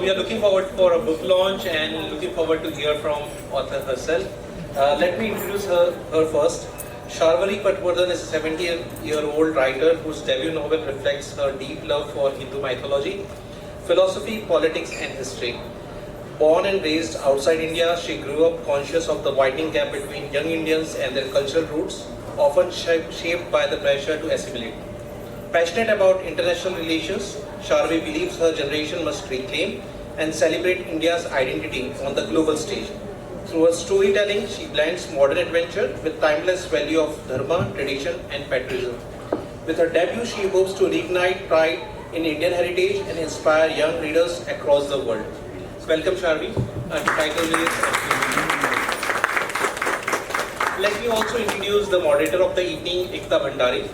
we are looking forward for a book launch and looking forward to hear from author herself. Let me introduce her first. Sharvari Patwardhan is a 70-year-old writer whose debut novel reflects her deep love for Hindu mythology, philosophy, politics and history. Born and raised outside India, she grew up conscious of the widening gap between young Indians and their cultural roots, often shaped by the pressure to assimilate. Passionate about international relations, Sharvi believes her generation must reclaim and celebrate India's identity on the global stage. Through her storytelling, she blends modern adventure with timeless value of dharma, tradition and patriotism. With her debut, she hopes to reignite pride in Indian heritage and inspire young readers across the world. Welcome Sharvi. The title is... Let me also introduce the moderator of the evening, Ekta Bhandari.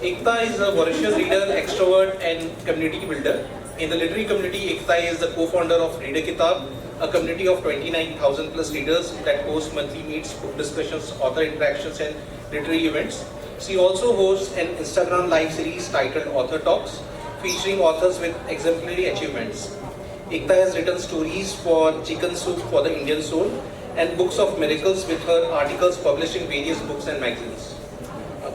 Ekta is a voracious reader, extrovert and community builder. In the literary community, Ekta is the co-founder of Reader Kitab, a community of 29,000 plus readers that hosts monthly meets, book discussions, author interactions and literary events. She also hosts an Instagram live series titled Author Talks, featuring authors with exemplary achievements. Ekta has written stories for Chicken Soup for the Indian Soul and Books of Miracles with her articles published in various books and magazines.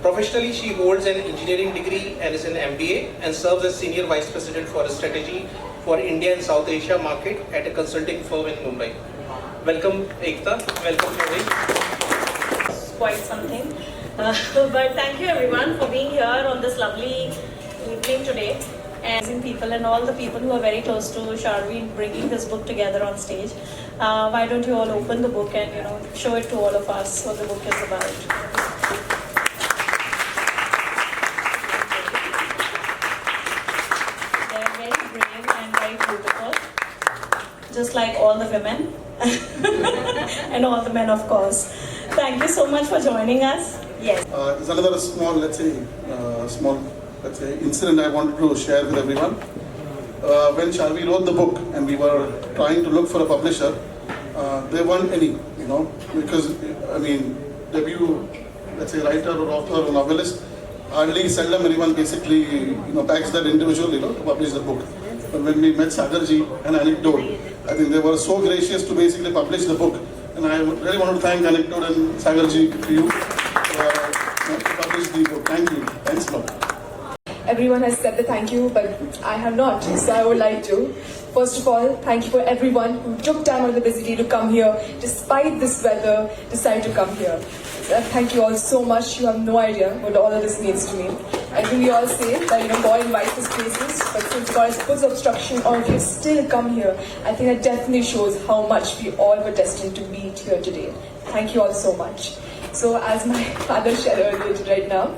Professionally, she holds an engineering degree and is an MBA and serves as Senior Vice President for Strategy for India and South Asia market at a consulting firm in Mumbai. Welcome Ekta, welcome Sharvi. It's quite something. But thank you everyone for being here on this lovely evening today. And people and all the people who are very close to Sharvi bringing this book together on stage. Why don't you all open the book and show it to all of us what the book is about. Just like all the women and all the men, of course. Thank you so much for joining us. Yes. There's another small, incident I wanted to share with everyone. When Sharvi wrote the book and we were trying to look for a publisher, there weren't any, because debut, writer or author or novelist, hardly seldom anyone basically, backs that individual, to publish the book. But when we met Sagarji, an anecdote, I think they were so gracious to basically publish the book. And I really want to thank Anecdote and Sagarji to you to publish the book. Thank you. Thanks a lot. Everyone has said the thank you, but I have not, so I would like to. First of all, thank you for everyone who took time out of the busy day to come here, despite this weather, decided to come here. Thank you all so much. You have no idea what all of this means to me. I think we all say that God invites us places, but since God has put obstruction or we have still come here, I think that definitely shows how much we all were destined to meet here today. Thank you all so much. So as my father shared earlier right now,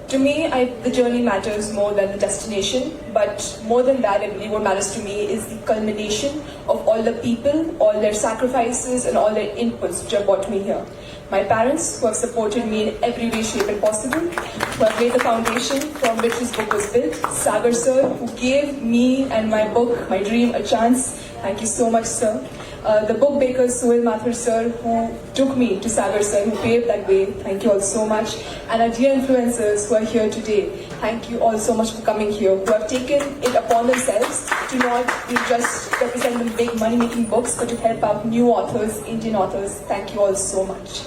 to me, the journey matters more than the destination, but more than that, I believe what matters to me is the culmination of all the people, all their sacrifices and all their inputs which have brought me here. My parents, who have supported me in every way, shape and possible, who have laid the foundation from which this book was built. Sagar sir, who gave me and my book, my dream, a chance. Thank you so much, sir. The book baker, Suhail Mathur sir, who took me to Sagar sir, who paved that way. Thank you all so much. And our dear influencers who are here today. Thank you all so much for coming here, who have taken it upon themselves to not just represent the big money-making books, but to help out new authors, Indian authors. Thank you all so much.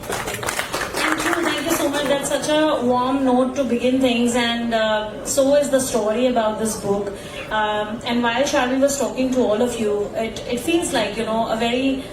Thank you so much. That's such a warm note to begin things, and so is the story about this book. And while Sharvi was talking to all of you, it feels like a very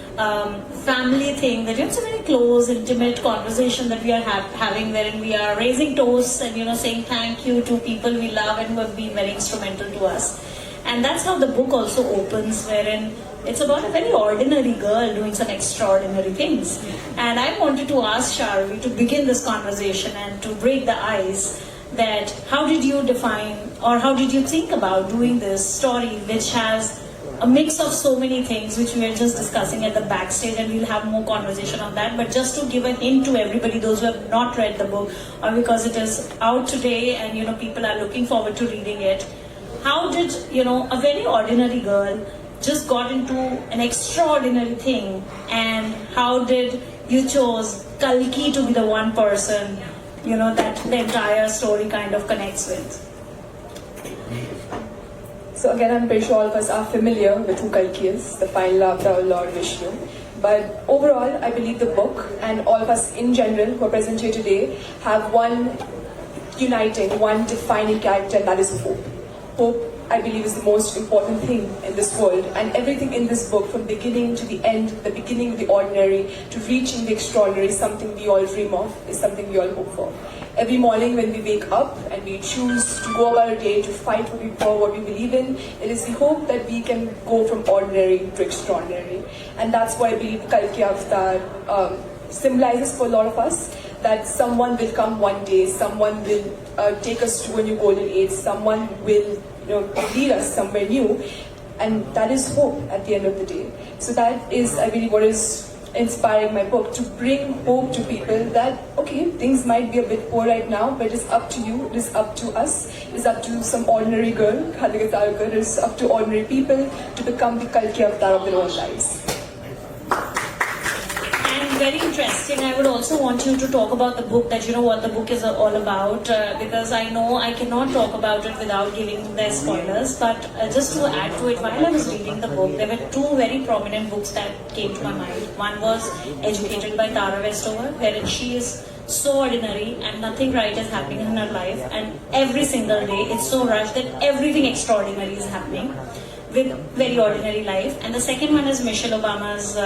family thing, that it's a very close, intimate conversation that we are having, wherein we are raising toasts and saying thank you to people we love and who have been very instrumental to us. And that's how the book also opens, wherein it's about a very ordinary girl doing some extraordinary things. And I wanted to ask Sharvi to begin this conversation and to break the ice, that how did you define or how did you think about doing this story, which has a mix of so many things which we were just discussing at the backstage, and we'll have more conversation on that. But just to give a hint to everybody, those who have not read the book, or because it is out today and people are looking forward to reading it, how did a very ordinary girl just got into an extraordinary thing, and how did you chose Kalki to be the one person that the entire story kind of connects with? So again, I'm pretty sure all of us are familiar with who Kalki is, the final avatar of Lord Vishnu. But overall, I believe the book and all of us in general who are present here today have one uniting, one defining character, and that is hope. Hope, I believe, is the most important thing in this world, and everything in this book, from beginning to the end, the beginning of the ordinary to reaching the extraordinary, something we all dream of, is something we all hope for. Every morning when we wake up and we choose to go about our day to fight for what we believe in, it is the hope that we can go from ordinary to extraordinary. And that's what I believe Kalki Avatar symbolizes for a lot of us, that someone will come one day, someone will take us to a new golden age, someone will lead us somewhere new, and that is hope at the end of the day. So that is, I believe, what is inspiring my book, to bring hope to people that, okay, things might be a bit poor right now, but it is up to you, it is up to us, it is up to some ordinary girl, Khadika Talkar, it is up to ordinary people to become the Kalki Avatar of their own lives. Very interesting. I would also want you to talk about the book, that what the book is all about, because I know I cannot talk about it without giving the spoilers. But just to add to it, while I was reading the book, there were two very prominent books that came to my mind. One was Educated by Tara Westover, wherein she is so ordinary and nothing right is happening in her life, and every single day it's so rushed that everything extraordinary is happening with very ordinary life. And the second one is Michelle Obama's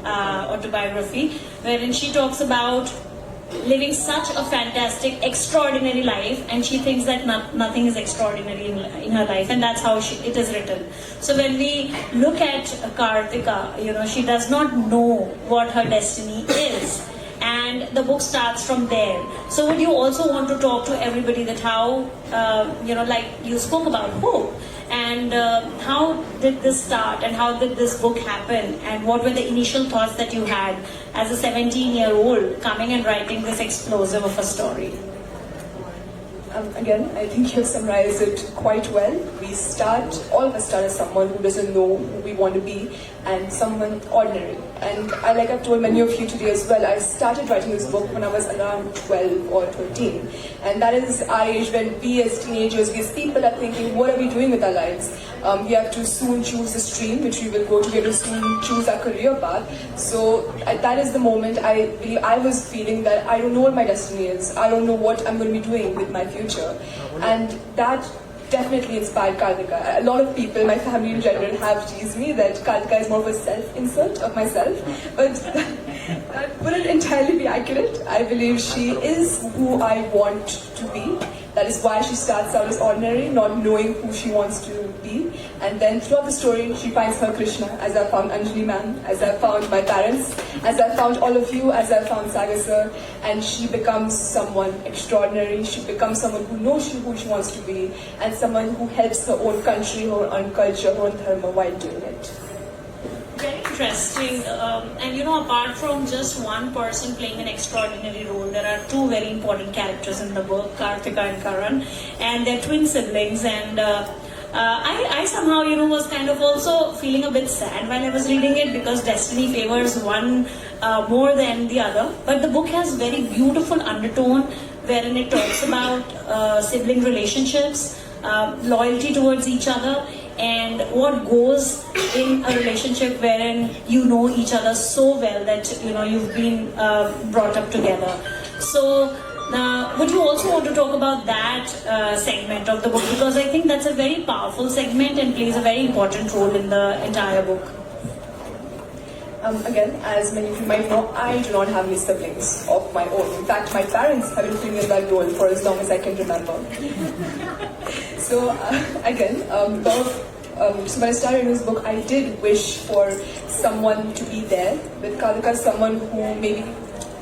autobiography, wherein she talks about living such a fantastic, extraordinary life, and she thinks that nothing is extraordinary in her life, and that's how it is written. So when we look at Kartika, she does not know what her destiny is, and the book starts from there. So would you also want to talk to everybody that how, like you spoke about hope, and how did this start, and how did this book happen, and what were the initial thoughts that you had as a 17-year-old coming and writing this explosive of a story? Again, I think you've summarized it quite well. All of us start as someone who doesn't know who we want to be, and someone ordinary. And like I've told many of you today as well, I started writing this book when I was around 12 or 13. And that is our age when we as teenagers, we as people are thinking, what are we doing with our lives? We have to soon choose the stream which we will go to, we have to soon choose our career path. So that is the moment I believe I was feeling that I don't know what my destiny is. I don't know what I'm going to be doing with my future. And that definitely inspired Kartika. A lot of people, my family in general, have teased me that Kartika is more of a self-insert of myself, but that wouldn't entirely be accurate. I believe she is who I want to be. That is why she starts out as ordinary, not knowing who she wants to be. And then throughout the story, she finds her Krishna, as I found Anjali ma'am, as I found my parents, as I found all of you, as I found Sagar sir. And she becomes someone extraordinary. She becomes someone who knows who she wants to be, and someone who helps her own country, her own culture, her own dharma while doing it. Very interesting. And apart from just one person playing an extraordinary role, there are two very important characters in the book, Kartika and Karan, and they're twin siblings. And I somehow, was kind of also feeling a bit sad while I was reading it, because destiny favors one more than the other. But the book has very beautiful undertone, wherein it talks about sibling relationships, loyalty towards each other, and what goes in a relationship wherein you know each other so well that you've been brought up together. So would you also want to talk about that segment of the book, because I think that's a very powerful segment and plays a very important role in the entire book. Again, as many of you might know, I do not have any siblings of my own. In fact, my parents have been playing in that role for as long as I can remember. So again, so when I started this book, I did wish for someone to be there with Kartika, someone who maybe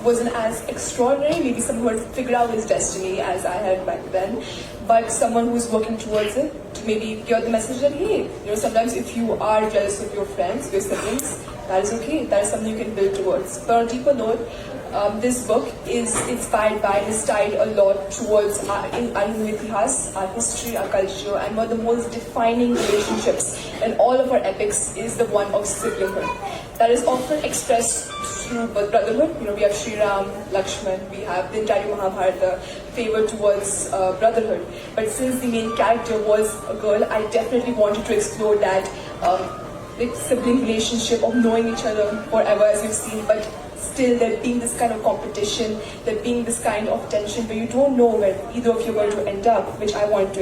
wasn't as extraordinary, maybe someone who had figured out his destiny as I had back then, but someone who's working towards it, to maybe get the message that, hey, sometimes if you are jealous of your friends, your siblings, that is okay, that is something you can build towards. But on a deeper note, this book is inspired by his style a lot towards our Itihas, our history, our culture, and one of the most defining relationships in all of our epics is the one of siblinghood. That is often expressed through brotherhood. You know, we have Sri Ram, Lakshman, we have the entire Mahabharata favor towards brotherhood. But since the main character was a girl, I definitely wanted to explore that like sibling relationship of knowing each other forever, as you've seen, but still there being this kind of competition, there being this kind of tension where you don't know where either of you are going to end up, which I want to.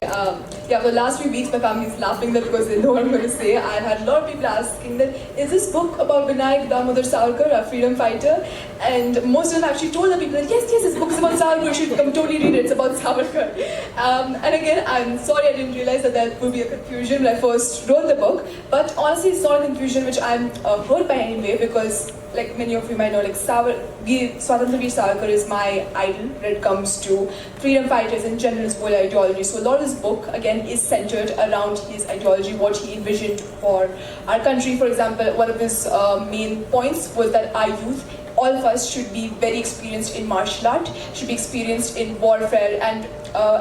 Yeah, for the last few weeks my family is laughing that because they know what I'm going to say. I've had a lot of people asking that, is this book about Vinayak Damodar Savarkar, a freedom fighter? And most of them actually told the people that yes, this book is about Savarkar, you should come totally read it, it's about Savarkar. And again, I'm sorry I didn't realize that would be a confusion when I first wrote the book, but honestly it's not a confusion which I'm hurt by anyway, because like many of you might know, like Swatantra Veer Savarkar is my idol when it comes to freedom fighters in general, his whole ideology. So a lot of this book again is centered around his ideology, what he envisioned for our country. For example, one of his main points was that our youth, all of us should be very experienced in martial art, should be experienced in warfare, and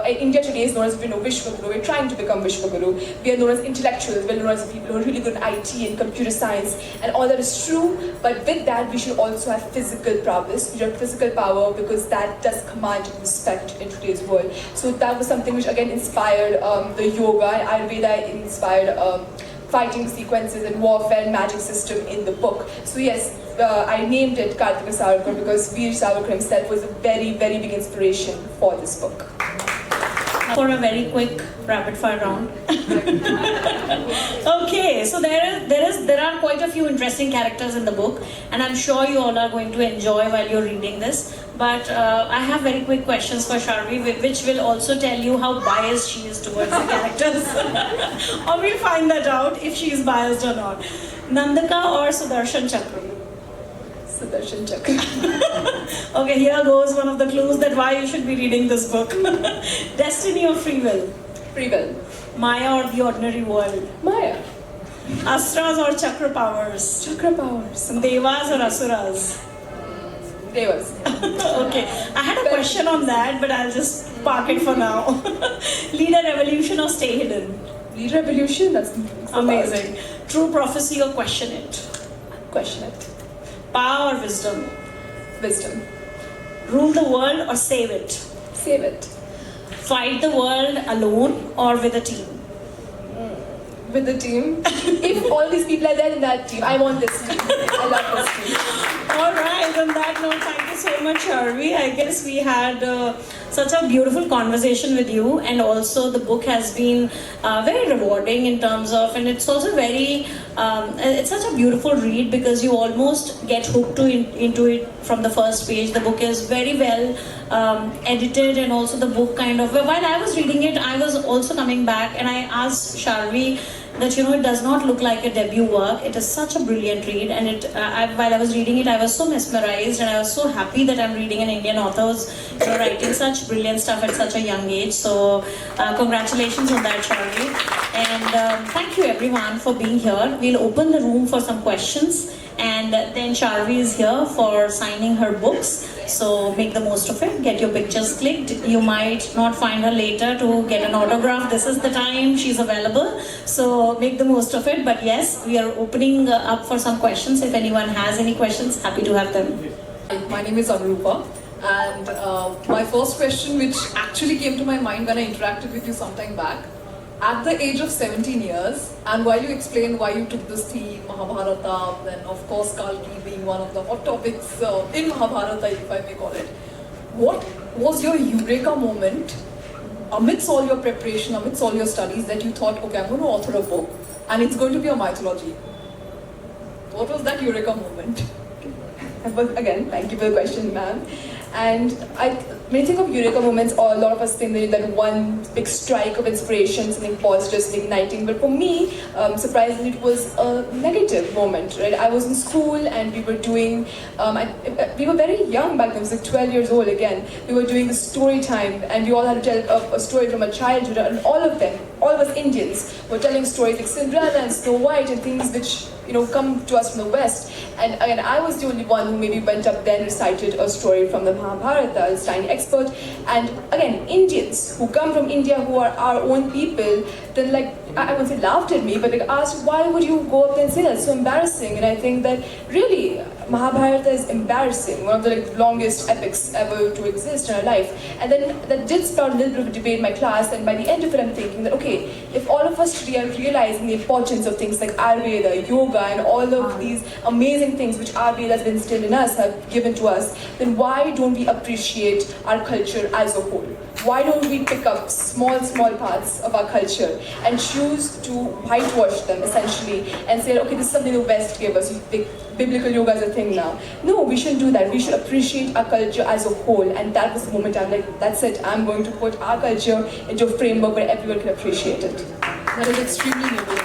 India today is known as Vishwaguru. We're trying to become Vishwaguru. We are known as intellectuals, we're known as people who are really good in IT and computer science, and all that is true, but with that we should also have physical prowess, we should have physical power, because that does command respect in today's world. So that was something which again inspired the yoga, Ayurveda inspired fighting sequences and warfare and magic system in the book. So yes, I named it Kartika Savarkar because Veer Savarkar himself was a very, very big inspiration for this book. For a very quick rapid fire round. Okay, so there are quite a few interesting characters in the book, and I'm sure you all are going to enjoy while you're reading this. But I have very quick questions for Sharvi, which will also tell you how biased she is towards the characters. Or we'll find that out if she is biased or not. Nandaka or Sudarshan Chakra? Sudarshan Chakra. Okay, here goes one of the clues that why you should be reading this book. Destiny or free will? Free will. Maya or the ordinary world? Maya. Astras or chakra powers? Chakra powers. Devas or asuras? Devas. Okay, I had a question on that, but I'll just park it for now. Lead a revolution or stay hidden? Lead revolution, that's amazing. True prophecy or question it? Question it. Power or wisdom? Wisdom. Rule the world or save it? Save it. Fight the world alone or with a team? With the team. If all these people are there in that team, I want this team. I love this team. Alright, on that note, thank you so much, Sharvi. I guess we had such a beautiful conversation with you, and also the book has been very rewarding in terms of, and it's also very, it's such a beautiful read because you almost get hooked into it from the first page. The book is very well edited, and also the book kind of, while I was reading it, I was also coming back and I asked Sharvi that, you know, it does not look like a debut work. It is such a brilliant read, and while I was reading it, I was so mesmerized, and I was so happy that I'm reading an Indian author who's, you know, writing such brilliant stuff at such a young age. So congratulations on that, Sharvi. And thank you everyone for being here. We'll open the room for some questions, and then Sharvi is here for signing her books. So make the most of it, get your pictures clicked. You might not find her later to get an autograph. This is the time she's available. So make the most of it. But yes, we are opening up for some questions. If anyone has any questions, happy to have them. My name is Anurupa, and my first question, which actually came to my mind when I interacted with you sometime back, at the age of 17 years, and while you explained why you took this theme, Mahabharata, then of course Kalki being one of the hot topics in Mahabharata, if I may call it, what was your eureka moment amidst all your preparation, amidst all your studies, that you thought, okay, I'm going to author a book and it's going to be a mythology? What was that eureka moment? But again, thank you for the question, ma'am. And when you think of eureka moments, a lot of us think that one big strike of inspiration, something positive, something igniting. But for me, surprisingly, it was a negative moment. Right? I was in school and we were doing. We were very young back then. I was like 12 years old. Again, we were doing the story time, and we all had to tell a story from our childhood. And all of us Indians, were telling stories like Cinderella and Snow White and things which come to us from the West. And again, I was the only one who maybe went up there and recited a story from the Mahabharata, a tiny expert. And again, Indians who come from India, who are our own people, then I wouldn't say laughed at me, but asked, why would you go up there and say that? It's so embarrassing. And I think that really, Mahabharata is embarrassing, one of the longest epics ever to exist in our life. And then that did start a little bit of a debate in my class, and by the end of it I'm thinking that, okay, if all of us today are realizing the importance of things like Ayurveda, yoga, and all of these amazing things which Ayurveda has instilled in us, have given to us, then why don't we appreciate our culture as a whole? Why don't we pick up small parts of our culture and choose to whitewash them essentially and say, okay, this is something the West gave us, biblical yoga is a thing now. No, we shouldn't do that. We should appreciate our culture as a whole. And that was the moment I'm like, that's it, I'm going to put our culture into a framework where everyone can appreciate it. That is extremely noble.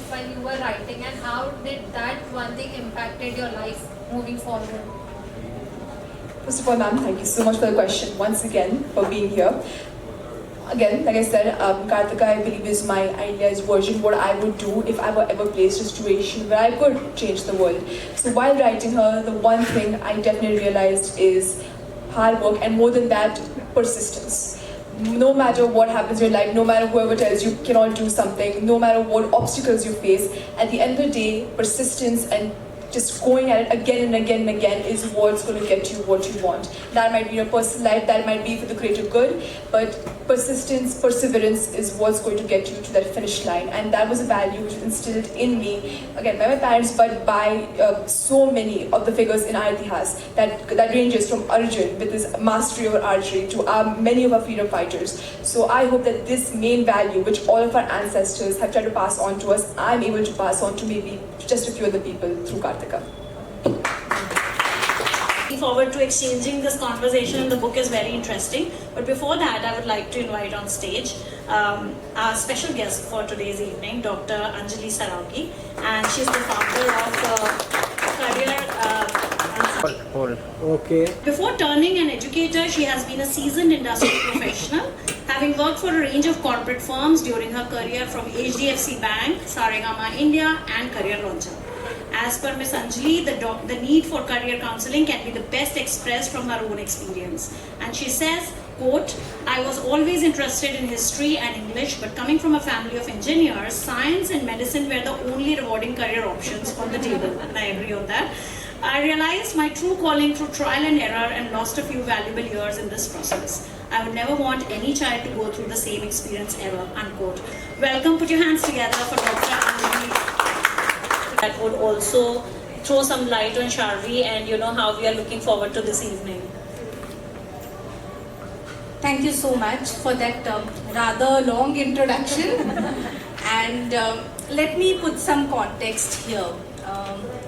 While you were writing, and how did that one thing impacted your life moving forward? First of all, ma'am, thank you so much for the question once again, for being here. Again, like I said, Kartika, I believe, is my idealized version, what I would do if I were ever placed in a situation where I could change the world. So while writing her, the one thing I definitely realized is hard work, and more than that, persistence. No matter what happens in your life, no matter whoever tells you cannot do something, no matter what obstacles you face, at the end of the day, persistence and just going at it again and again and again is what's going to get you what you want. That might be your personal life, that might be for the greater good, but persistence, perseverance is what's going to get you to that finish line. And that was a value which was instilled in me, again, by my parents, but by so many of the figures in our Itihas, that ranges from Arjun with his mastery over archery to many of our freedom fighters. So I hope that this main value, which all of our ancestors have tried to pass on to us, I'm able to pass on to maybe just a few other people through Kartika. Looking forward to exchanging this conversation. The book is very interesting. But before that, I would like to invite on stage our special guest for today's evening, Dr. Anjali Saraogi, and she's the founder of Career. Okay. Before turning an educator, she has been a seasoned industry professional, having worked for a range of corporate firms during her career from HDFC Bank, Saregama India, and Career Launcher. As per Ms. Anjali, the need for career counseling can be the best expressed from her own experience. And she says, quote, I was always interested in history and English, but coming from a family of engineers, science and medicine were the only rewarding career options on the table. And I agree on that. I realized my true calling through trial and error and lost a few valuable years in this process. I would never want any child to go through the same experience ever, unquote. Welcome, put your hands together for Dr. Anjali. That would also throw some light on Sharvi and how we are looking forward to this evening. Thank you so much for that rather long introduction. And let me put some context here.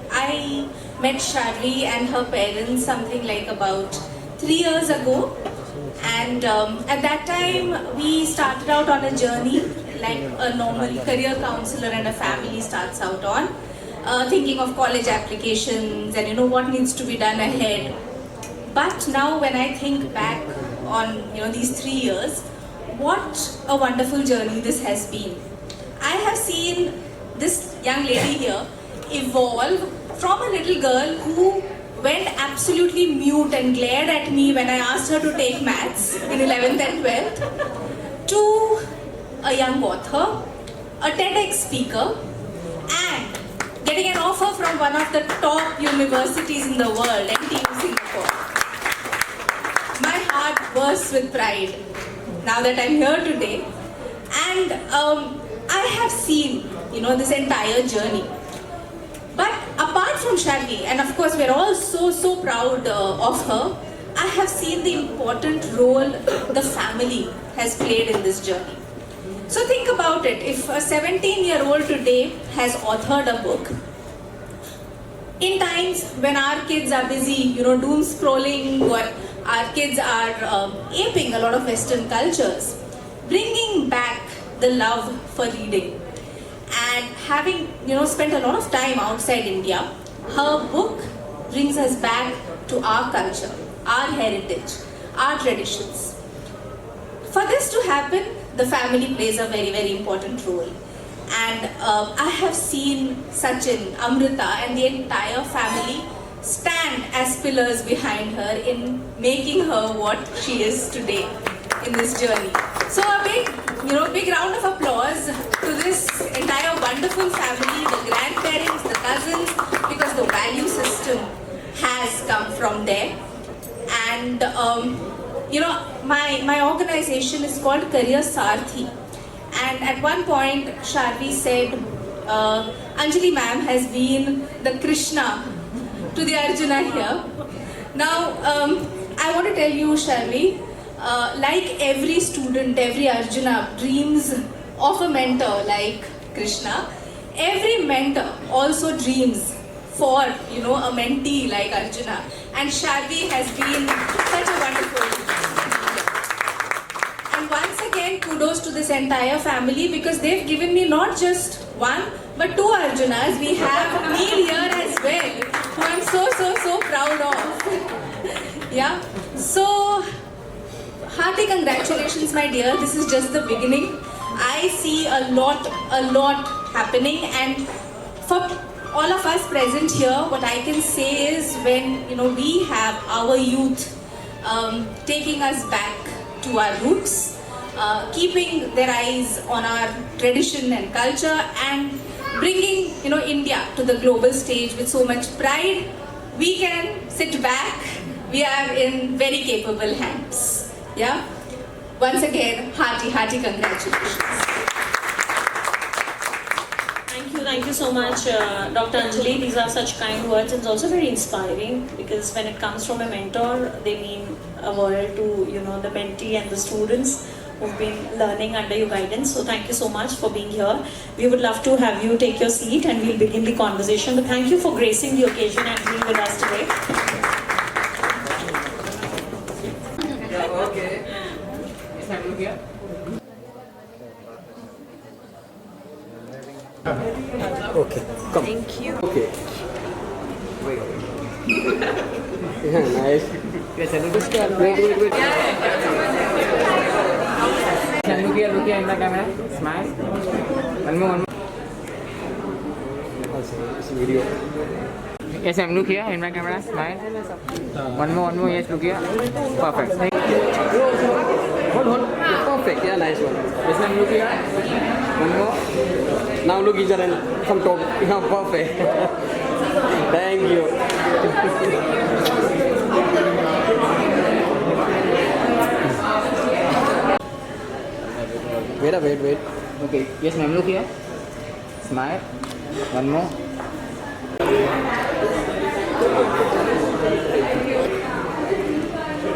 I met Sharvi and her parents something like about 3 years ago. And at that time, we started out on a journey like a normal career counselor and a family starts out on. Thinking of college applications and what needs to be done ahead. But now when I think back on these 3 years, what a wonderful journey this has been. I have seen this young lady here evolve from a little girl who went absolutely mute and glared at me when I asked her to take maths in 11th and 12th, to a young author, a TEDx speaker, and getting an offer from one of the top universities in the world, NTU Singapore. My heart bursts with pride now that I'm here today. And I have seen, this entire journey. But apart from Sharvi, and of course we're all so proud of her, I have seen the important role the family has played in this journey. So think about it, if a 17-year-old today has authored a book, in times when our kids are busy, doom scrolling, or our kids are aping a lot of Western cultures, bringing back the love for reading, and having, spent a lot of time outside India, her book brings us back to our culture, our heritage, our traditions. For this to happen, the family plays a very, very important role. And I have seen Sachin, Amrita, and the entire family stand as pillars behind her in making her what she is today in this journey. So a big round of applause to this entire wonderful family, the grandparents, the cousins, because the value system has come from there. And my organization is called Career Sarthi. And at one point, Sharvi said, Anjali ma'am has been the Krishna to the Arjuna here. Now, I want to tell you, Sharvi, like every student, every Arjuna dreams of a mentor like Krishna. Every mentor also dreams for, a mentee like Arjuna. And Sharvi has been such a wonderful. And once again, kudos to this entire family because they've given me not just one, but two Arjunas. We have Neil here as well, who I'm so proud of. Yeah. So, hearty congratulations, my dear. This is just the beginning. I see a lot happening, and for all of us present here, what I can say is when we have our youth taking us back to our roots, keeping their eyes on our tradition and culture, and bringing India to the global stage with so much pride, we can sit back. We are in very capable hands. Yeah. Once again, hearty congratulations. Thank you so much, Dr. Anjali. These are such kind words, and it's also very inspiring because when it comes from a mentor, they mean a world to the mentee and the students who've been learning under your guidance. So thank you so much for being here. We would love to have you take your seat and we'll begin the conversation. But thank you for gracing the occasion and being with us today. Okay, come. Thank you. Okay. Yeah, nice. Wait. Look here in the camera. Smile. One more. It's video. Yes, Sam, look here in my camera. Smile. One more. Yes, look here. Perfect. Thank you. Hold. Perfect. Yeah, nice one. Yes, Sam, look here. One more. Now look each other from top. Yeah, perfect. Thank you. Wait. Okay. Yes, ma'am. Look here. Smile. One more.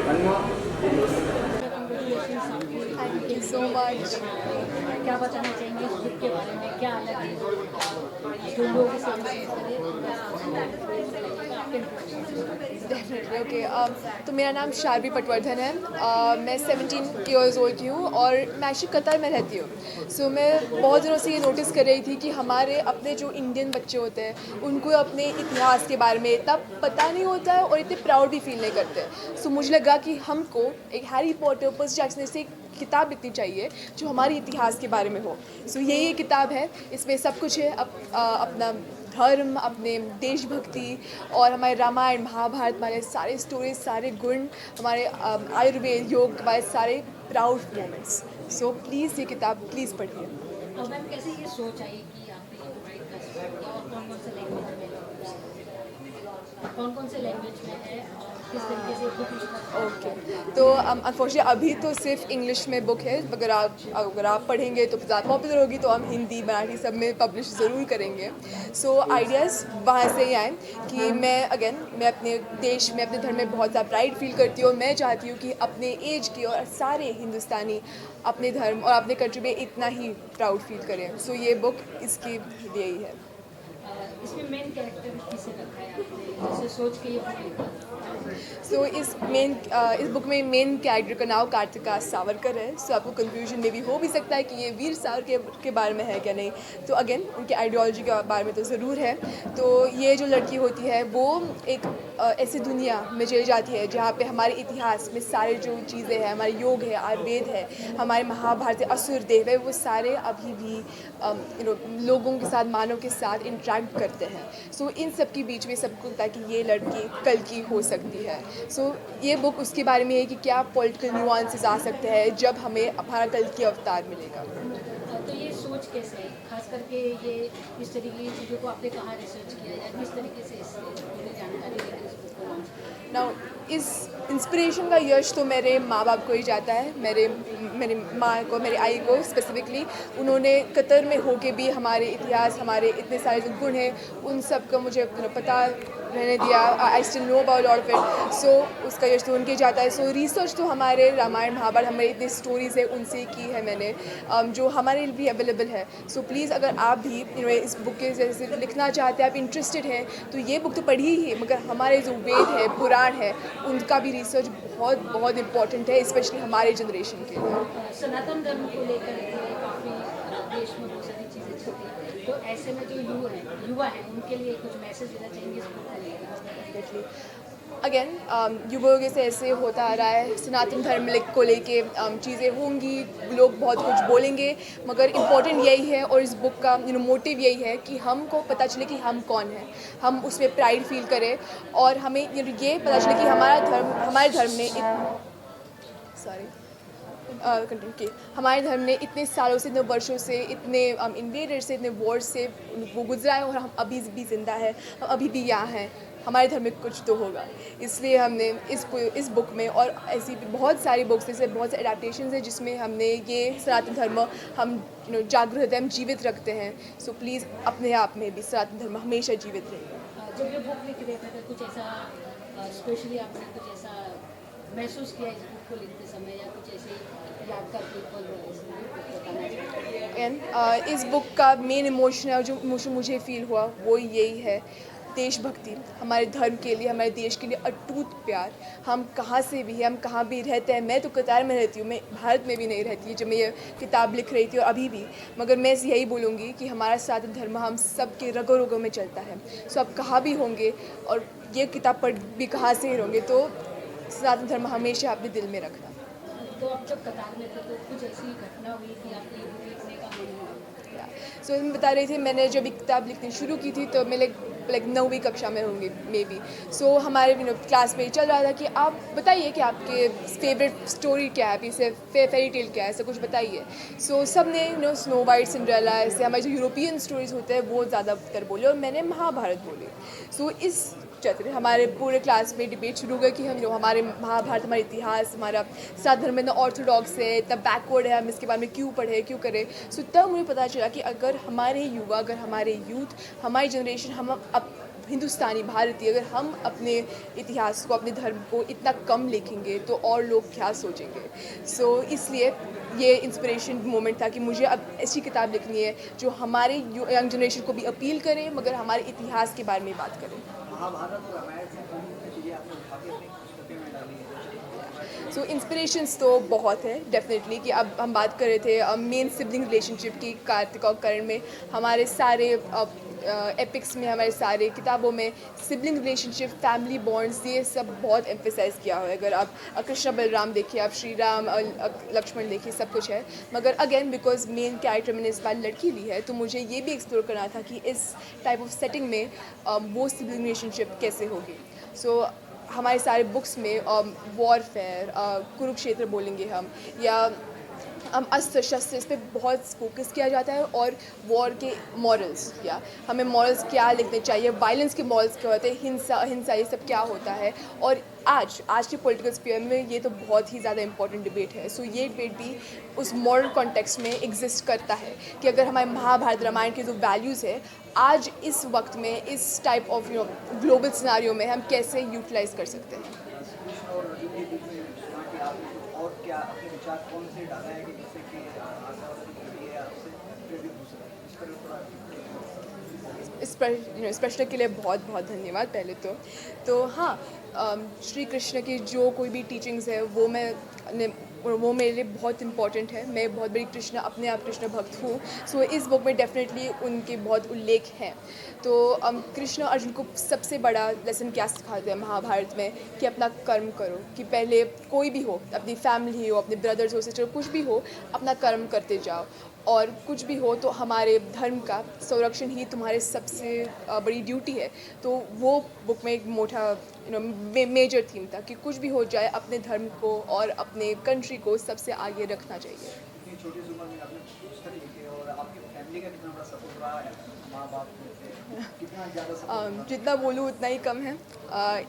One more. Thank you so much. क्या बताना चाहेंगे इस book के बारे में, क्या अलग है जो लोग इसे डेफिनेटली ओके तो मेरा नाम शारवी पटवर्धन है मैं 17 ईयर्स ओल्ड की हूँ और मैं एक्चुअली कतर में रहती हूँ सो मैं बहुत दिनों से ये नोटिस कर रही थी कि हमारे अपने जो इंडियन बच्चे होते हैं उनको अपने इतिहास के बारे में इतना पता नहीं होता है और इतने प्राउड भी फील नहीं करते सो मुझे लगा कि हमको एक हैरी पॉटर पर्सी जैक्सन से किताब लिखनी चाहिए जो हमारे इतिहास के बारे में हो सो ये किताब है इसमें सब कुछ है अपना धर्म अपने देशभक्ति और हमारे रामायण महाभारत हमारे सारे स्टोरीज सारे गुण हमारे आयुर्वेद योग हमारे सारे प्राउड मोमेंट्स सो प्लीज़ ये किताब प्लीज़ पढ़िए मैम कैसे ये सोच आई कि आप कौन से लैंग्वेज में है और किस तरीके से बुक लिखना ओके तो अनफॉर्चुनेटली अभी तो सिर्फ इंग्लिश में बुक है अगर आप पढ़ेंगे तो ज़्यादा पॉपुलर होगी तो हम हिंदी मराठी सब में पब्लिश ज़रूर करेंगे सो आइडियाज़ वहाँ से ही आए कि मैं अपने देश में अपने धर्म में बहुत ज़्यादा प्राइड फील करती हूँ और मैं चाहती हूँ कि अपने एज की और सारे हिंदुस्तानी अपने धर्म और अपने कंट्री में इतना ही प्राउड फील करें सो ये बुक इसकी लिए ही है इसमें मेन कैरेक्टर किसे रखा है आपने जैसे सोच के ये बुक लिखा सो इस बुक में मेन कैरेक्टर का नाम कार्तिका सावरकर है. सो आपको कंफ्यूजन में भी हो भी सकता है कि ये वीर सावरकर के बारे में है क्या नहीं. तो अगेन उनके आइडियोलॉजी के बारे में तो ज़रूर है. तो ये जो लड़की होती है वो एक ऐसी दुनिया में चली जाती है जहाँ पे हमारे इतिहास में सारे जो चीज़ें हैं, हमारे योग है, आयुर्वेद है, हमारे महाभारत असुर देव है, वो सारे अभी भी लोगों के साथ, मानव के साथ इंटरेक्ट करते हैं. सो इन सब के बीच में सबको लगता है कि ये लड़की कल की हो सकती है. सो ये बुक उसके बारे में है कि क्या पॉलिटिकल नुआंसेस आ सकते हैं जब हमें हमारा कल की अवतार मिलेगा. तो ये सोच कैसे है, खास करके ये इस तरीके की चीज़ों को आपने कहाँ रिसर्च किया या किस तरीके से इस पूरी जानकारी लेकर इस बुक को लॉन्च किया? नाउ इस इंस्पिरेशन का यश तो मेरे माँ बाप को ही जाता है. मेरी माँ को, मेरी आई को स्पेसिफिकली. उन्होंने कतर में होके भी हमारे इतिहास, हमारे इतने सारे जो गुण हैं, उन सब का मुझे पता रहने दिया. I still know about lot of it. So उसका यश तो उनके जाता है. सो रिसर्च तो हमारे रामायण महाभारत, हमारे इतने स्टोरीज़ है उनसे की है मैंने, जो हमारे लिए भी अवेलेबल है. सो प्लीज़ अगर आप भी इस बुक के जैसे लिखना चाहते हैं, आप इंटरेस्टेड हैं, तो ये बुक तो पढ़ी ही है, मगर हमारे जो वेद है, पुराण है, उनका भी रिसर्च बहुत बहुत इम्पॉर्टेंट है, स्पेशली हमारे जनरेशन के लिए. सनातन धर्म को लेकर काफ़ी देश में बहुत सारी चीज़ें चलती हैं, तो ऐसे में जो युवा हैं उनके लिए कुछ मैसेज देना चाहेंगे इस बुक को लेकर? अगेन युगों से ऐसे होता आ रहा है. सनातन धर्म को लेके चीज़ें होंगी, लोग बहुत कुछ बोलेंगे, मगर इम्पॉर्टेंट यही है और इस बुक का मोटिव यही है कि हमको पता चले कि हम कौन हैं, हम उसमें प्राइड फील करें, और हमें ये पता चले कि हमारे धर्म ने हमारे धर्म ने इतने सालों से, इतने वर्षों से, इतने इन्वेडर से, इतने वॉर से वो गुजरा है, और हम अभी भी जिंदा है, हम अभी भी यहाँ हैं. हमारे धर्म में कुछ तो होगा. इसलिए हमने इस बुक में, और ऐसी भी बहुत सारी बुक्स जैसे बहुत से एडेप्टेशंस हैं जिसमें हमने ये सनातन धर्म हम जागृत है, हम जीवित रखते हैं. सो प्लीज़ अपने आप में भी सनातन धर्म हमेशा जीवित रहेगा. जब ये बुक लिख रहे थे तो कुछ ऐसा स्पेशली आपने कुछ ऐसा महसूस किया इस बुक को लिखते समय, या कुछ ऐसे यादगार पल बताना चाहिए? एंड इस बुक का मेन इमोशन जो मुझे फील हुआ वो यही है, देशभक्ति. हमारे धर्म के लिए, हमारे देश के लिए अटूट प्यार. हम कहाँ से भी हैं, हम कहाँ भी रहते हैं. मैं तो कतार में रहती हूँ, मैं भारत में भी नहीं रहती जब मैं ये किताब लिख रही थी, और अभी भी. मगर मैं यही बोलूँगी कि हमारा सनातन धर्म हम सब के रगों रगों में चलता है. सो आप कहाँ भी होंगे और ये किताब पढ़ भी कहाँ से ही होंगे, तो सनातन धर्म हमेशा अपने दिल में रखना. तो आप जब कतार में थे तो कुछ ऐसी घटना हुई कि आपको ये बुक लिखने का मन हुआ? सो मैं बता रही थी, मैंने जब एक किताब लिखनी शुरू की थी तो मैं लाइक 9वीं कक्षा में होंगी मे बी. सो हमारे क्लास में चल रहा था कि आप बताइए कि आपके फेवरेट स्टोरी क्या है, पीछे फेरी टेल क्या है, ऐसा कुछ बताइए. सो सब ने स्नो वाइट, सिंड्रेला, ऐसे हमारे जो यूरोपियन स्टोरीज होते हैं वो ज़्यादातर बोले, और मैंने महाभारत बोली. सो इस चलते हमारे पूरे क्लास में डिबेट शुरू हुआ कि हम हमारे महाभारत, हमारा इतिहास, हमारा सात धर्म इतना ऑर्थोडॉक्स है, इतना बैकवर्ड है, हम इसके बारे में क्यों पढ़े, क्यों करें. सो तब मुझे पता चला कि अगर हमारे युवा, अगर हमारे यूथ, हमारी जनरेशन, हम अब हिंदुस्तानी, भारतीय, अगर हम अपने इतिहास को, अपने धर्म को इतना कम लिखेंगे तो और लोग क्या सोचेंगे. सो इसलिए ये इंस्पिरेशन मोमेंट था कि मुझे अब ऐसी किताब लिखनी है जो हमारे यंग जनरेशन को भी अपील करे, मगर हमारे इतिहास के बारे में बात करें. महाभारत और रामायण से कौन चीज़ें आपने उठा के अपनी पुस्तकें में डाली है? सो इंस्पिरेशंस तो बहुत है डेफिनेटली. कि अब हम बात कर रहे थे मेन सिबलिंग रिलेशनशिप की. कार्तिक और कर्ण में, हमारे सारे एपिक्स में, हमारे सारे किताबों में सिबलिंग रिलेशनशिप, फैमिली बॉन्ड्स, ये सब बहुत एम्फेसाइज किया हुआ है. अगर आप कृष्ण बलराम देखिए, आप श्री राम लक्ष्मण देखिए, सब कुछ है. मगर अगेन बिकॉज मेन कैरेक्टर मैंने इस बार लड़की ली है, तो मुझे ये भी एक्सप्लोर करना था कि इस टाइप ऑफ सेटिंग में वो सिबलिंग रिलेशनशिप कैसे होगी. सो हमारे सारे बुक्स में वॉरफेयर, कुरुक्षेत्र बोलेंगे हम, या हम अस्त्र शस्त्र, इस पर बहुत फोकस किया जाता है, और वॉर के मॉरल्स, या हमें मॉरल्स क्या लिखने चाहिए, वायलेंस के मॉरल्स क्या होते हैं, हिंसा ये सब क्या होता है. और आज के पॉलिटिकल स्फीयर में ये तो बहुत ही ज़्यादा इंपॉर्टेंट डिबेट है. सो ये डिबेट भी उस मॉरल कॉन्टेक्स्ट में एग्जिस्ट करता है कि अगर हमारे महाभारत रामायण के जो वैल्यूज़ है आज इस वक्त में, इस टाइप ऑफ ग्लोबल सिनारियो में हम कैसे यूटिलाइज कर सकते हैं. और क्या अपने विचार कौन से डाला है कि जिससे कि आगे वाला जो पीढ़ी है आपसे प्रेरित हो सके, इस पर थोड़ा इस प्रश्न के लिए बहुत बहुत धन्यवाद पहले तो हाँ, श्री कृष्ण की जो कोई भी टीचिंग्स है वो वो मेरे लिए बहुत इंपॉर्टेंट है। मैं बहुत बड़ी अपने आप कृष्ण भक्त हूँ। सो इस बुक में डेफिनेटली उनके बहुत उल्लेख हैं। तो कृष्ण अर्जुन को सबसे बड़ा लेसन क्या सिखाते हैं महाभारत में कि अपना कर्म करो, कि पहले कोई भी हो, अपनी फैमिली हो, अपने ब्रदर्स हो, सिस्टर, कुछ भी हो, अपना कर्म करते जाओ, और कुछ भी हो तो हमारे धर्म का संरक्षण ही तुम्हारे सबसे बड़ी ड्यूटी है। तो वो बुक में एक मोटा मेजर थीम था कि कुछ भी हो जाए अपने धर्म को और अपने कंट्री को सबसे आगे रखना चाहिए। इतनी छोटी सी उम्र में आपने पुस्तक लिखी और आपकी फैमिली का कितना बड़ा सपोर्ट रहा है, माँ बाप में से कितना ज़्यादा सपोर्ट? जितना बोलूँ उतना ही कम है।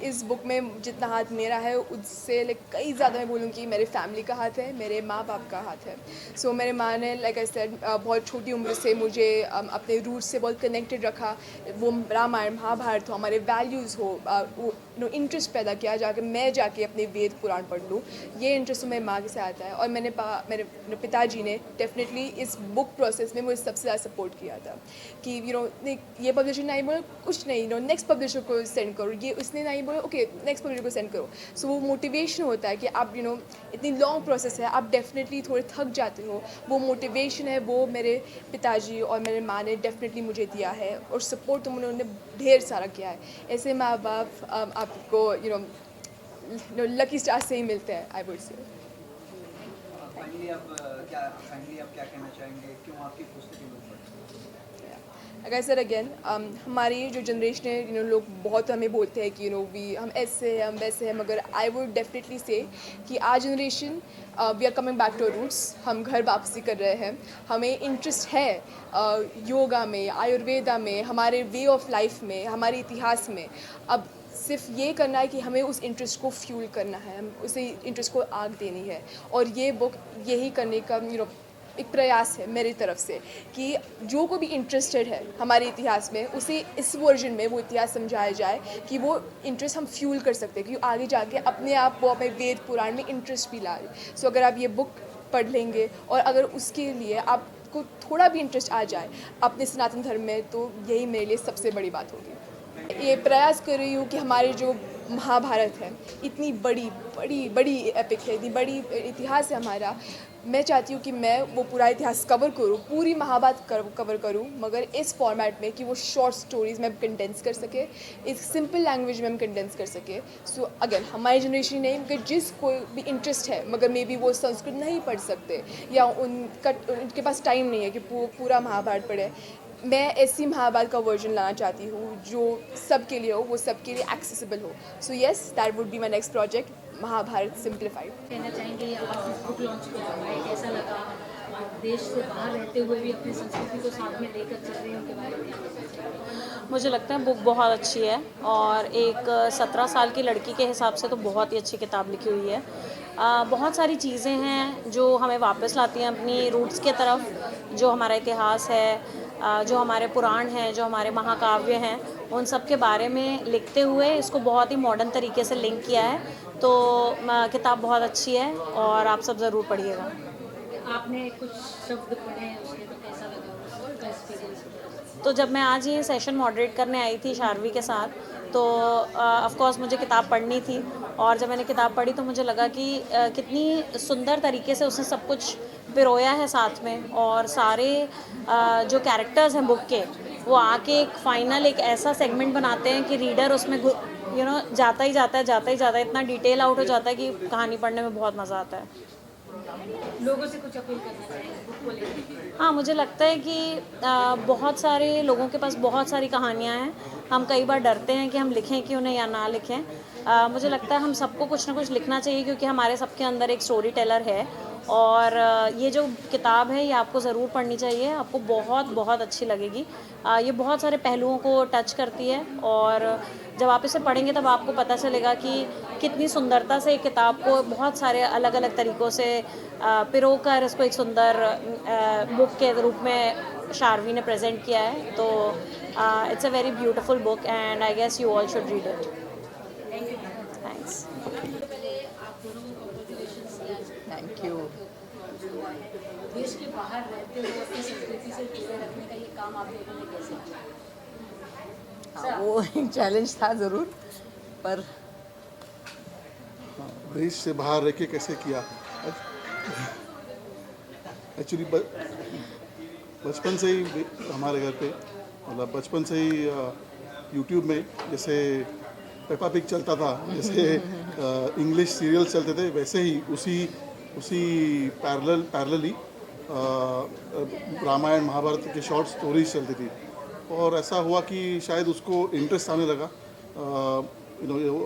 इस बुक में जितना हाथ मेरा है उससे कई ज़्यादा मैं बोलूँ कि मेरे फैमिली का हाथ है, मेरे माँ बाप का हाथ है। सो मेरे माँ ने लाइक आई सेड बहुत छोटी उम्र से मुझे अपने रूट्स से बहुत कनेक्टेड रखा। वो रामायण महाभारत हो, हमारे वैल्यूज़ हो, इंटरेस्ट पैदा किया मैं जाके अपने वेद पुराण पढ़ लूँ। ये इंटरेस्ट मेरी माँ से आता है। और मेरे पिताजी ने डेफिनेटली इस बुक प्रोसेस में मुझे सबसे ज़्यादा सपोर्ट किया था कि ये पब्लिशर नहीं बोलो कुछ नहीं, नेक्स्ट पब्लिशर को सेंड करो, ये इसने नहीं बोला ओके नेक्स्ट पब्लिशर को सेंड करो। सो वो मोटिवेशन होता है कि आप इतनी लॉन्ग प्रोसेस है, आप डेफिनेटली थोड़े थक जाते हो। वो मोटिवेशन है वो मेरे पिताजी और मेरे माँ ने डेफिनेटली मुझे दिया है, और सपोर्ट तो उन्होंने ढेर सारा किया है। ऐसे माँ बाप आपको लकी स्टार से ही मिलते हैं, आई वुड से। फाइनली आप क्या कहना चाहेंगे, क्यों आपकी पुस्तकें लोग पढ़ते हैं? Like I said again, हमारी जो जनरेशन है, लोग बहुत हमें बोलते हैं कि हम ऐसे हैं, हम वैसे हैं, मगर आई वुड डेफिनेटली से कि आज generation we are coming back to roots. हम घर वापसी कर रहे हैं। हमें इंटरेस्ट है योगा में, आयुर्वेदा में, हमारे वे ऑफ लाइफ में, हमारे इतिहास में। अब सिर्फ ये करना है कि हमें उस इंटरेस्ट को फ्यूल करना है, हम उसे इंटरेस्ट को आग देनी है। और ये बुक यही करने का एक प्रयास है मेरी तरफ से कि जो को भी इंटरेस्टेड है हमारे इतिहास में, उसे इस वर्जन में वो इतिहास समझाया जाए कि वो इंटरेस्ट हम फ्यूल कर सकते हैं, कि आगे जाके अपने आप वो अपने वेद पुराण में इंटरेस्ट भी लाए। सो अगर आप ये बुक पढ़ लेंगे और अगर उसके लिए आपको थोड़ा भी इंटरेस्ट आ जाए अपने सनातन धर्म में, तो यही मेरे लिए सबसे बड़ी बात होगी। ये प्रयास कर रही हूँ कि हमारे जो महाभारत है, इतनी बड़ी बड़ी बड़ी एपिक है, इतनी बड़ी इतिहास है हमारा। मैं चाहती हूँ कि मैं वो पूरा इतिहास कवर करूँ, पूरी महाभारत कवर करूँ, मगर इस फॉर्मेट में कि वो शॉर्ट स्टोरीज में कंडेंस कर सके, एक सिंपल लैंग्वेज में हम कंडेंस कर सके। सो अगेन हमारी जनरेशन नहीं, मगर जिस कोई भी इंटरेस्ट है, मगर मे बी वो संस्कृत नहीं पढ़ सकते या उनके पास टाइम नहीं है कि पूरा महाभारत पढ़े, मैं ऐसी महाभारत का वर्जन लाना चाहती हूँ जो सबके लिए हो, वो सबके लिए एक्सेसिबल हो। So yes, that would be my next project, Mahabharata simplified. कहना चाहेंगे आप इस बुक लॉन्च के समय कैसा लगा? आप देश से बाहर रहते हुए भी अपनी संस्कृति को साथ में लेकर चल रहे हैं, उनके बारे में? मुझे लगता है बुक बहुत अच्छी है, और एक 17 साल की लड़की के हिसाब से तो बहुत ही अच्छी किताब लिखी हुई है। बहुत सारी चीज़ें हैं जो हमें वापस लाती हैं अपनी रूट्स के तरफ, जो हमारा इतिहास है, जो हमारे पुराण हैं, जो हमारे महाकाव्य हैं, उन सब के बारे में लिखते हुए इसको बहुत ही मॉडर्न तरीके से लिंक किया है। तो किताब बहुत अच्छी है और आप सब ज़रूर पढ़िएगा। आपने कुछ शब्द पढ़े हैं उसके, तो कैसा लगा उसका एक्सपीरियंस? तो जब मैं आज ये सेशन मॉडरेट करने आई थी शार्वी के साथ, तो ऑफ कोर्स मुझे किताब पढ़नी थी, और जब मैंने किताब पढ़ी तो मुझे लगा कि कितनी सुंदर तरीके से उसने सब कुछ पिरोया है साथ में, और सारे जो कैरेक्टर्स हैं बुक के, वो आके एक फाइनल एक ऐसा सेगमेंट बनाते हैं कि रीडर उसमें जाता ही जाता है, इतना डिटेल आउट हो जाता है कि कहानी पढ़ने में बहुत मज़ा आता है। लोगों से कुछ अपील करना चाहिए बुक को लेकर? हाँ, मुझे लगता है कि बहुत सारे लोगों के पास बहुत सारी कहानियाँ हैं। हम कई बार डरते हैं कि हम लिखें क्यों नहीं या ना लिखें। मुझे लगता है हम सबको कुछ ना कुछ लिखना चाहिए, क्योंकि हमारे सबके अंदर एक स्टोरी टेलर है। और ये जो किताब है ये आपको ज़रूर पढ़नी चाहिए, आपको बहुत बहुत अच्छी लगेगी। ये बहुत सारे पहलुओं को टच करती है, और जब आप इसे पढ़ेंगे तब आपको पता चलेगा कि कितनी सुंदरता से एक किताब को बहुत सारे अलग अलग तरीक़ों से पिरोकर इसको एक सुंदर बुक के रूप में शार्वी ने प्रेजेंट किया है। तो it's a very beautiful book and I guess you all should read it. Thanks. Thank you. देश के बाहर रहते हुए अपनी संस्कृति से जुड़े रखने का ये काम आप लोगों ने कैसे किया? हाँ, वो एक चैलेंज था ज़रूर, पर देश से बाहर रह के कैसे किया। एक्चुअली बचपन से ही हमारे घर पे, मतलब बचपन से ही यूट्यूब में जैसे पेपा पिग चलता था, जैसे इंग्लिश सीरियल चलते थे, वैसे ही उसी पैरेलली रामायण महाभारत के शॉर्ट स्टोरीज चलती थी। और ऐसा हुआ कि शायद उसको इंटरेस्ट आने लगा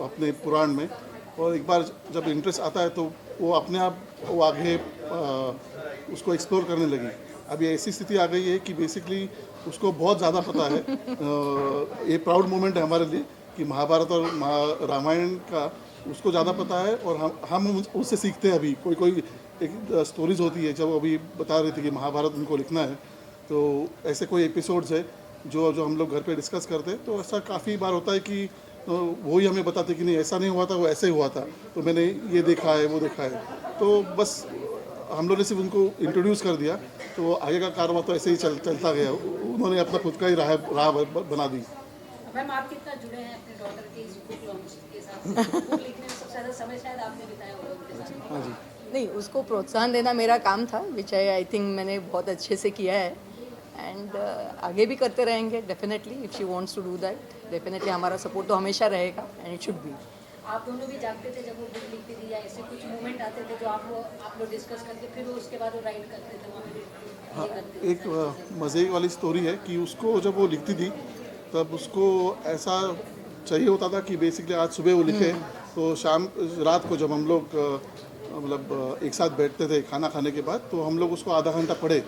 अपने पुराण में, और एक बार जब इंटरेस्ट आता है तो वो अपने आप वो आगे उसको एक्सप्लोर करने लगी। अभी ऐसी स्थिति आ गई है कि बेसिकली उसको बहुत ज़्यादा पता है। ये प्राउड मोमेंट है हमारे लिए कि महाभारत और रामायण का उसको ज़्यादा पता है, और हम उससे सीखते हैं। अभी कोई एक स्टोरीज होती है, जब अभी बता रही थी कि महाभारत उनको लिखना है, तो ऐसे कोई एपिसोड्स है जो हम लोग घर पे डिस्कस करते हैं। तो ऐसा काफ़ी बार होता है कि वो ही हमें बताते कि नहीं ऐसा नहीं हुआ था, वो ऐसे ही हुआ था, तो मैंने ये देखा है वो देखा है। तो बस हम लोगों ने सिर्फ उनको इंट्रोड्यूस कर दिया, तो आगे का कारोबार तो ऐसे ही चलता गया। उन्होंने अपना खुद का ही राह बना दी। मैम, आप कितना जुड़े हैं अपने डॉटर के इस बुक लॉन्च के साथ? बुक लिखने में सबसे ज़्यादा समय शायद आपने बिताया होगा उनके साथ। हाँ जी, नहीं, उसको प्रोत्साहन देना मेरा काम था, विच आई थिंक मैंने बहुत अच्छे से किया है, एंड आगे भी करते रहेंगे definitely. If she wants to do that, definitely हमारा सपोर्ट तो हमेशा रहेगा, एंड इट शुड बी। आप दोनों भी जागते थे जब वो बुक लिखती थी, या ऐसे कुछ मोमेंट आते थे जो आप लोग डिस्कस करके फिर उसके बाद वो राइट करते थे? हाँ, एक मज़े वाली स्टोरी है कि उसको जब वो लिखती थी तब उसको ऐसा चाहिए होता था कि बेसिकली आज सुबह वो लिखे, तो रात को जब हम लोग मतलब एक साथ बैठते थे खाना खाने के बाद, तो हम लोग उसको आधा घंटा पढ़े।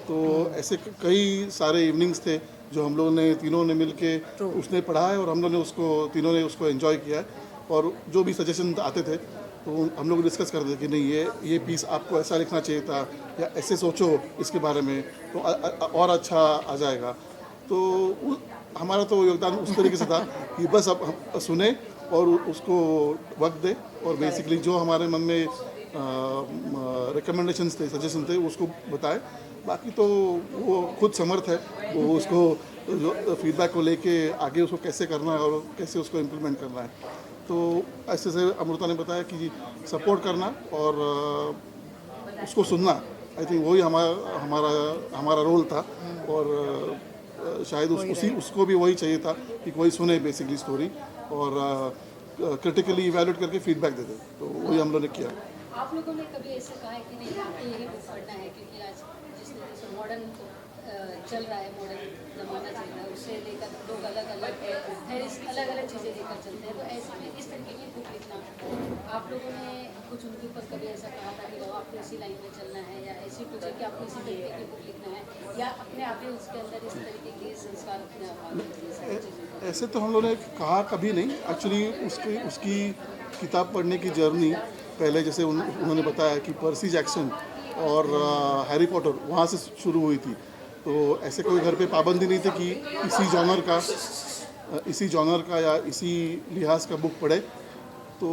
तो ऐसे कई सारे इवनिंग्स थे जो हम लोगों ने तीनों ने मिल के उसने पढ़ा है, और हम लोग ने तीनों ने उसको एंजॉय किया है। और जो भी सजेशन आते थे तो हम लोग डिस्कस करते थे कि नहीं ये पीस आपको ऐसा लिखना चाहिए था, या ऐसे सोचो इसके बारे में तो और अच्छा आ जाएगा। तो हमारा तो योगदान उस तरीके से था कि बस अब हम सुने और उसको वक्त दे, और बेसिकली जो हमारे मन में रिकमेंडेशंस थे, सजेशन थे, उसको बताए। बाकी तो वो खुद समर्थ है, वो उसको जो फीडबैक को लेके आगे उसको कैसे करना है और कैसे उसको इम्प्लीमेंट करना है। तो ऐसे से अमृता ने बताया कि सपोर्ट करना और उसको सुनना, आई थिंक वही हमारा रोल था। और शायद उसको भी वही चाहिए था कि कोई सुने बेसिकली स्टोरी, और क्रिटिकली इवैल्यूएट करके फीडबैक दे दे। तो वही हम लोगों ने किया। आप लोगों ने कभी ऐसे कहा है कि नहीं आपको यही बुक पढ़ना है, क्योंकि आज जिस तरह से मॉडर्न चल रहा है, मॉडर्न ज़माना चल रहा है, उससे लेकर लोग अलग अलग चीज़ें लेकर चलते हैं, तो ऐसे में इस तरीके की बुक लिखना, आप लोगों ने कुछ उनके ऊपर कभी ऐसा कहा था कि आपको इसी लाइन में चलना है, या ऐसी कुछ है कि आपको इसी तरीके की बुक लिखना है, या अपने आप ही उसके अंदर इस तरीके के संस्कार अपने आप? ऐसे तो हम लोगों ने कहा कभी नहीं। एक्चुअली उसकी किताब पढ़ने की जर्नी पहले जैसे उन्होंने बताया कि पर्सी जैक्सन और हैरी पॉटर वहाँ से शुरू हुई थी। तो ऐसे कोई घर पे पाबंदी नहीं थी कि इसी जॉनर का या इसी लिहाज का बुक पढ़े। तो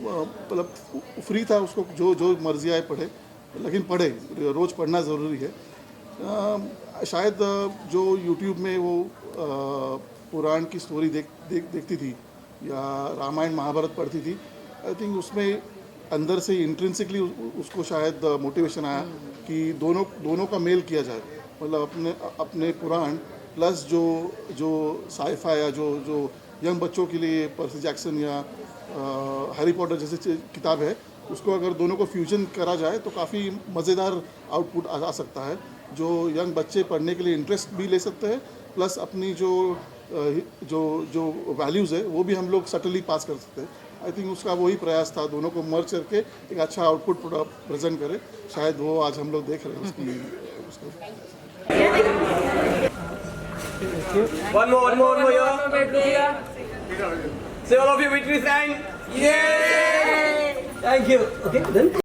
मतलब फ्री था, उसको जो मर्जी आए पढ़े, लेकिन पढ़े, रोज़ पढ़ना ज़रूरी है। शायद जो यूट्यूब में वो पुराण की स्टोरी देखती थी या रामायण महाभारत पढ़ती थी, आई थिंक उसमें अंदर से इंट्रिंसिकली उसको शायद मोटिवेशन आया कि दोनों का मेल किया जाए। मतलब अपने पुराण प्लस जो साइफाई या जो यंग बच्चों के लिए पर्सी जैक्सन या हैरी पॉटर जैसे किताब है, उसको अगर दोनों को फ्यूजन करा जाए तो काफ़ी मज़ेदार आउटपुट आ सकता है, जो यंग बच्चे पढ़ने के लिए इंटरेस्ट भी ले सकते हैं, प्लस अपनी जो वैल्यूज़ है वो भी हम लोग सटली पास कर सकते हैं। आई थिंक उसका वही प्रयास था, दोनों को मर्ज करके एक अच्छा आउटपुट प्रेजेंट करे। शायद वो आज हम लोग देख रहे हैं उसको। One more here. Say all of you with me, saying, yay! Thank you. Okay, then.